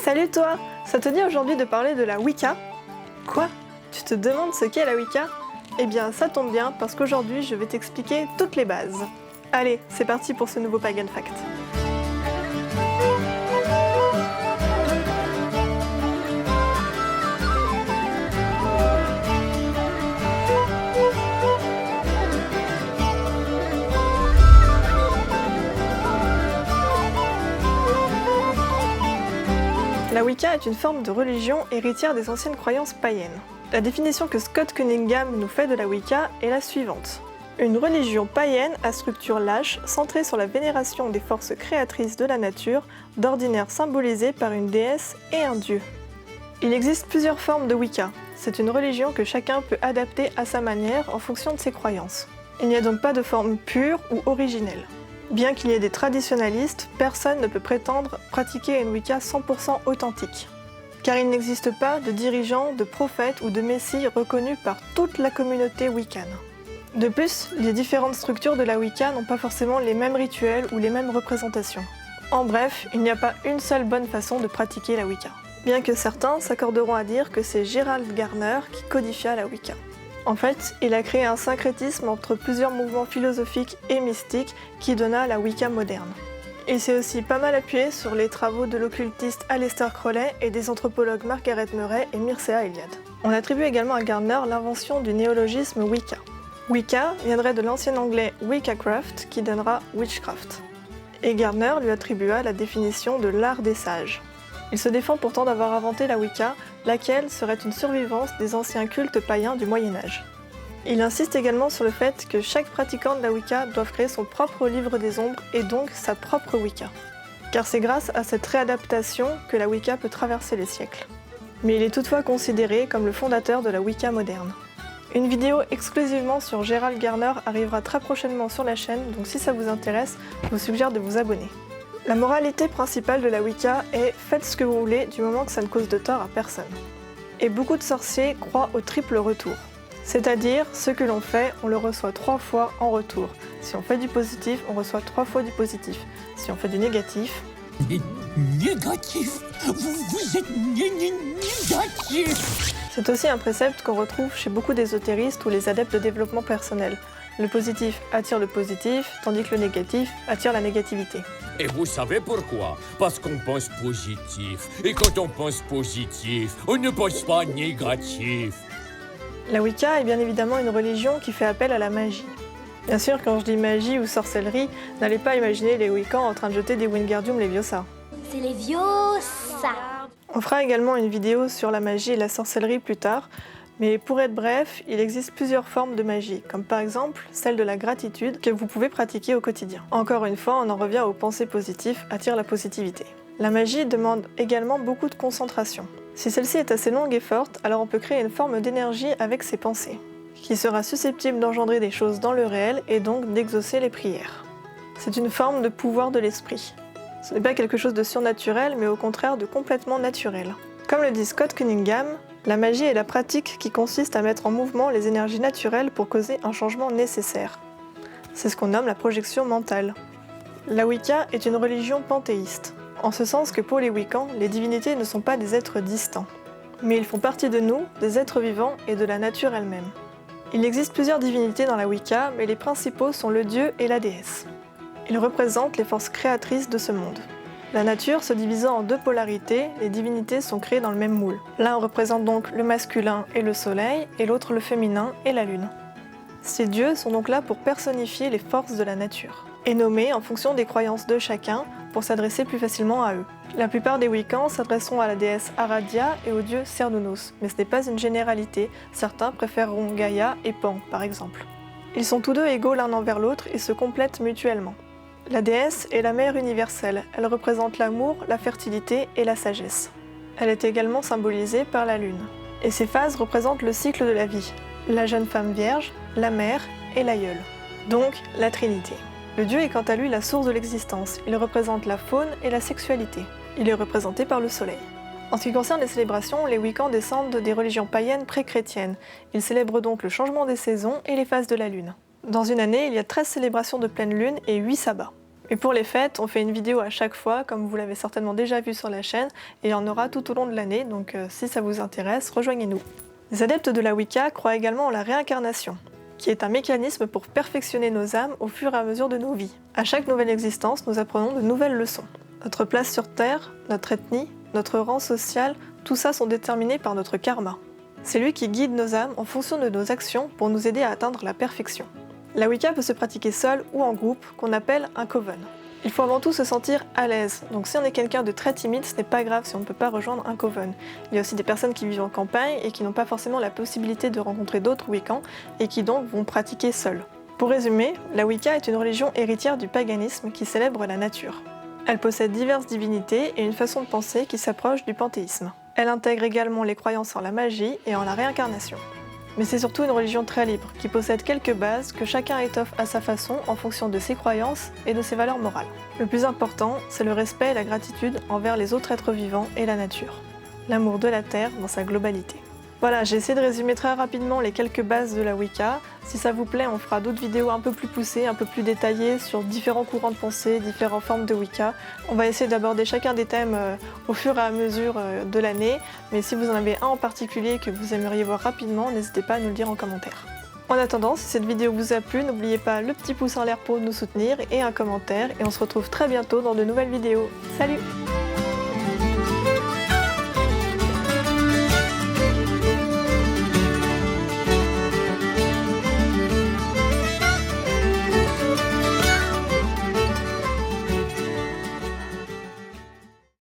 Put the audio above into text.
Salut toi! Ça te dit aujourd'hui de parler de la Wicca? Quoi? Tu te demandes ce qu'est la Wicca? Eh bien ça tombe bien parce qu'aujourd'hui je vais t'expliquer toutes les bases. Allez, c'est parti pour ce nouveau Pagan Fact. La Wicca est une forme de religion héritière des anciennes croyances païennes. La définition que Scott Cunningham nous fait de la Wicca est la suivante. Une religion païenne à structure lâche, centrée sur la vénération des forces créatrices de la nature, d'ordinaire symbolisée par une déesse et un dieu. Il existe plusieurs formes de Wicca. C'est une religion que chacun peut adapter à sa manière en fonction de ses croyances. Il n'y a donc pas de forme pure ou originelle. Bien qu'il y ait des traditionalistes, personne ne peut prétendre pratiquer une Wicca 100% authentique. Car il n'existe pas de dirigeant, de prophète ou de messie reconnu par toute la communauté wiccane. De plus, les différentes structures de la Wicca n'ont pas forcément les mêmes rituels ou les mêmes représentations. En bref, il n'y a pas une seule bonne façon de pratiquer la Wicca. Bien que certains s'accorderont à dire que c'est Gerald Gardner qui codifia la Wicca. En fait, il a créé un syncrétisme entre plusieurs mouvements philosophiques et mystiques qui donna la Wicca moderne. Il s'est aussi pas mal appuyé sur les travaux de l'occultiste Aleister Crowley et des anthropologues Margaret Murray et Mircea Eliade. On attribue également à Gardner l'invention du néologisme Wicca. Wicca viendrait de l'ancien anglais Wiccacraft qui donnera witchcraft. Et Gardner lui attribua la définition de l'art des sages. Il se défend pourtant d'avoir inventé la Wicca, laquelle serait une survivance des anciens cultes païens du Moyen-Âge. Il insiste également sur le fait que chaque pratiquant de la Wicca doit créer son propre livre des ombres et donc sa propre Wicca. Car c'est grâce à cette réadaptation que la Wicca peut traverser les siècles. Mais il est toutefois considéré comme le fondateur de la Wicca moderne. Une vidéo exclusivement sur Gerald Gardner arrivera très prochainement sur la chaîne, donc si ça vous intéresse, je vous suggère de vous abonner. La moralité principale de la Wicca est « faites ce que vous voulez du moment que ça ne cause de tort à personne ». Et beaucoup de sorciers croient au triple retour. C'est-à-dire, ce que l'on fait, on le reçoit 3 fois en retour. Si on fait du positif, on reçoit 3 fois du positif. Si on fait du négatif... Négatif. Vous êtes négatif. C'est aussi un précepte qu'on retrouve chez beaucoup d'ésotéristes ou les adeptes de développement personnel. Le positif attire le positif, tandis que le négatif attire la négativité. Et vous savez pourquoi? Parce qu'on pense positif. Et quand on pense positif, on ne pense pas négatif. La Wicca est bien évidemment une religion qui fait appel à la magie. Bien sûr, quand je dis magie ou sorcellerie, n'allez pas imaginer les Wiccans en train de jeter des Wingardium Leviosa. C'est Leviosa. On fera également une vidéo sur la magie et la sorcellerie plus tard, mais pour être bref, il existe plusieurs formes de magie, comme par exemple celle de la gratitude que vous pouvez pratiquer au quotidien. Encore une fois, on en revient aux pensées positives attirent la positivité. La magie demande également beaucoup de concentration. Si celle-ci est assez longue et forte, alors on peut créer une forme d'énergie avec ses pensées, qui sera susceptible d'engendrer des choses dans le réel et donc d'exaucer les prières. C'est une forme de pouvoir de l'esprit. Ce n'est pas quelque chose de surnaturel, mais au contraire de complètement naturel. Comme le dit Scott Cunningham, la magie est la pratique qui consiste à mettre en mouvement les énergies naturelles pour causer un changement nécessaire. C'est ce qu'on nomme la projection mentale. La Wicca est une religion panthéiste, en ce sens que pour les Wiccans, les divinités ne sont pas des êtres distants, mais ils font partie de nous, des êtres vivants et de la nature elle-même. Il existe plusieurs divinités dans la Wicca, mais les principaux sont le dieu et la déesse. Ils représentent les forces créatrices de ce monde. La nature se divisant en 2 polarités, les divinités sont créées dans le même moule. L'un représente donc le masculin et le soleil, et l'autre le féminin et la lune. Ces dieux sont donc là pour personnifier les forces de la nature, et nommés en fonction des croyances de chacun pour s'adresser plus facilement à eux. La plupart des Wiccans s'adresseront à la déesse Aradia et au dieu Cernunnos, mais ce n'est pas une généralité, certains préféreront Gaïa et Pan par exemple. Ils sont tous deux égaux l'un envers l'autre et se complètent mutuellement. La déesse est la mère universelle, elle représente l'amour, la fertilité et la sagesse. Elle est également symbolisée par la lune. Et ces phases représentent le cycle de la vie, la jeune femme vierge, la mère et l'aïeul. Donc la Trinité. Le dieu est quant à lui la source de l'existence, il représente la faune et la sexualité. Il est représenté par le soleil. En ce qui concerne les célébrations, les Wiccans descendent des religions païennes pré-chrétiennes. Ils célèbrent donc le changement des saisons et les phases de la lune. Dans une année, il y a 13 célébrations de pleine lune et 8 sabbats. Et pour les fêtes, on fait une vidéo à chaque fois, comme vous l'avez certainement déjà vu sur la chaîne, et il y en aura tout au long de l'année, donc si ça vous intéresse, rejoignez-nous. Les adeptes de la Wicca croient également en la réincarnation, qui est un mécanisme pour perfectionner nos âmes au fur et à mesure de nos vies. À chaque nouvelle existence, nous apprenons de nouvelles leçons. Notre place sur Terre, notre ethnie, notre rang social, tout ça sont déterminés par notre karma. C'est lui qui guide nos âmes en fonction de nos actions pour nous aider à atteindre la perfection. La Wicca peut se pratiquer seule ou en groupe, qu'on appelle un coven. Il faut avant tout se sentir à l'aise, donc si on est quelqu'un de très timide, ce n'est pas grave si on ne peut pas rejoindre un coven. Il y a aussi des personnes qui vivent en campagne et qui n'ont pas forcément la possibilité de rencontrer d'autres Wiccans et qui donc vont pratiquer seuls. Pour résumer, la Wicca est une religion héritière du paganisme qui célèbre la nature. Elle possède diverses divinités et une façon de penser qui s'approche du panthéisme. Elle intègre également les croyances en la magie et en la réincarnation. Mais c'est surtout une religion très libre, qui possède quelques bases que chacun étoffe à sa façon en fonction de ses croyances et de ses valeurs morales. Le plus important, c'est le respect et la gratitude envers les autres êtres vivants et la nature. L'amour de la Terre dans sa globalité. Voilà, j'ai essayé de résumer très rapidement les quelques bases de la Wicca. Si ça vous plaît, on fera d'autres vidéos un peu plus poussées, un peu plus détaillées sur différents courants de pensée, différentes formes de Wicca. On va essayer d'aborder chacun des thèmes au fur et à mesure de l'année, mais si vous en avez un en particulier que vous aimeriez voir rapidement, n'hésitez pas à nous le dire en commentaire. En attendant, si cette vidéo vous a plu, n'oubliez pas le petit pouce en l'air pour nous soutenir et un commentaire, et on se retrouve très bientôt dans de nouvelles vidéos. Salut!